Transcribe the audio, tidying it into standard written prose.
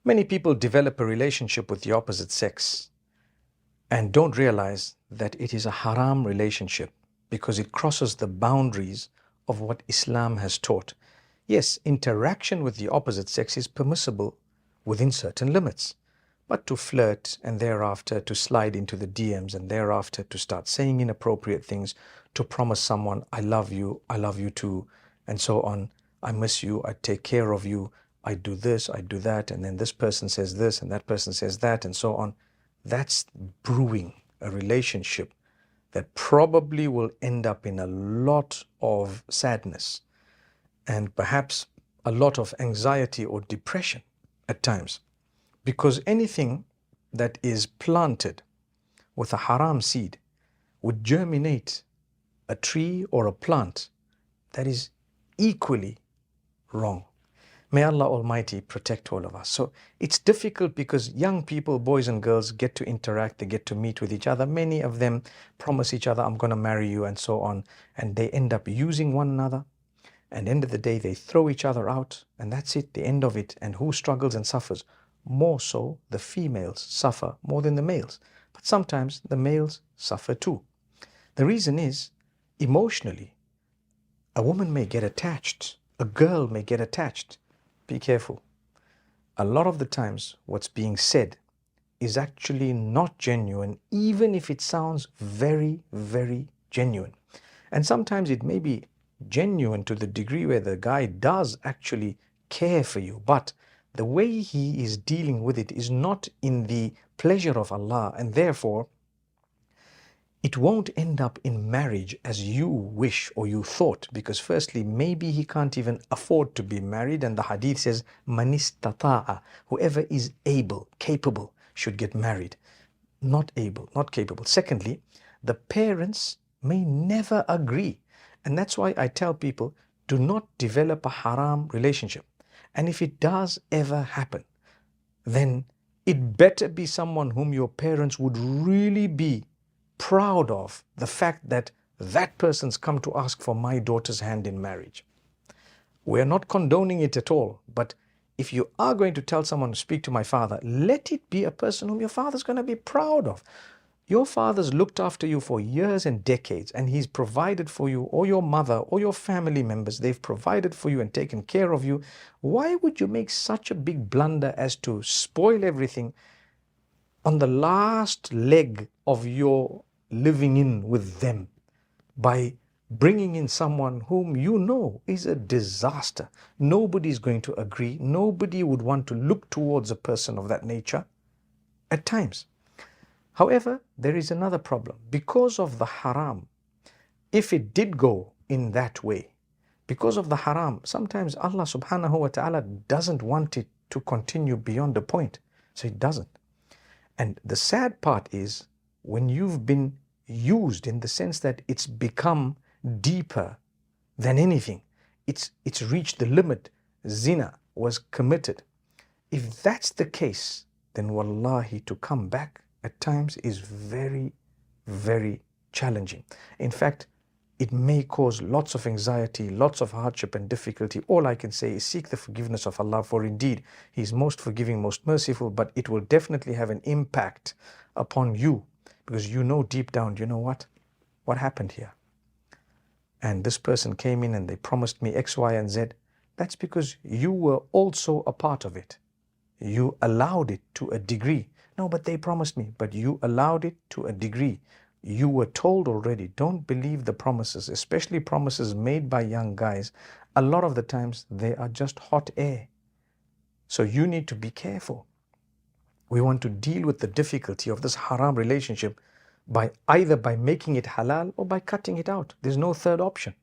Many people develop a relationship with the opposite sex and don't realize that it is a haram relationship because it crosses the boundaries of what Islam has taught. Yes, interaction with the opposite sex is permissible within certain limits, but to flirt and thereafter to slide into the DMs and thereafter to start saying inappropriate things, to promise someone, I love you too, and so on, I miss you, I take care of you, I do this, I do that, and then this person says this and that person says that, and so on. That's brewing a relationship that probably will end up in a lot of sadness and perhaps a lot of anxiety or depression at times. Because anything that is planted with a haram seed would germinate a tree or a plant that is equally wrong. May Allah Almighty protect all of us. So it's difficult because young people, boys and girls, get to interact, they get to meet with each other. Many of them promise each other, I'm going to marry you, and so on. And they end up using one another. And end of the day, they throw each other out. And that's it, the end of it. And who struggles and suffers? More so, the females suffer more than the males. But sometimes the males suffer too. The reason is, emotionally, a woman may get attached. A girl may get attached. Be careful. A lot of the times what's being said is actually not genuine, even if it sounds very, very genuine. And sometimes it may be genuine to the degree where the guy does actually care for you, but the way he is dealing with it is not in the pleasure of Allah, and therefore it won't end up in marriage as you wish or you thought, because firstly, maybe he can't even afford to be married, and the hadith says, Man istata'a, whoever is able, capable, should get married. Not able, not capable. Secondly, the parents may never agree. And that's why I tell people, do not develop a haram relationship. And if it does ever happen, then it better be someone whom your parents would really be proud of, the fact that that person's come to ask for my daughter's hand in marriage. We're not condoning it at all, but if you are going to tell someone to speak to my father, let it be a person whom your father's going to be proud of. Your father's looked after you for years and decades, and he's provided for you, or your mother or your family members, they've provided for you and taken care of you. Why would you make such a big blunder as to spoil everything on the last leg of your living in with them by bringing in someone whom you know is a disaster? Nobody's going to agree. Nobody would want to look towards a person of that nature at times. However, there is another problem. Because of the haram, if it did go in that way, because of the haram, sometimes Allah subhanahu wa ta'ala doesn't want it to continue beyond a point. So it doesn't. And the sad part is when you've been used in the sense that it's become deeper than anything. It's reached the limit. Zina was committed. If that's the case, then wallahi, to come back at times is very, very challenging. In fact, it may cause lots of anxiety, lots of hardship and difficulty. All I can say is seek the forgiveness of Allah, for indeed He is most forgiving, most merciful, but it will definitely have an impact upon you, because you know deep down, you know what happened here? And this person came in and they promised me X, Y, and Z. That's because you were also a part of it. You allowed it to a degree. No, but they promised me. But you allowed it to a degree. You were told already, don't believe the promises, especially promises made by young guys. A lot of the times they are just hot air. So you need to be careful. We want to deal with the difficulty of this haram relationship by either by making it halal or by cutting it out. There's no third option.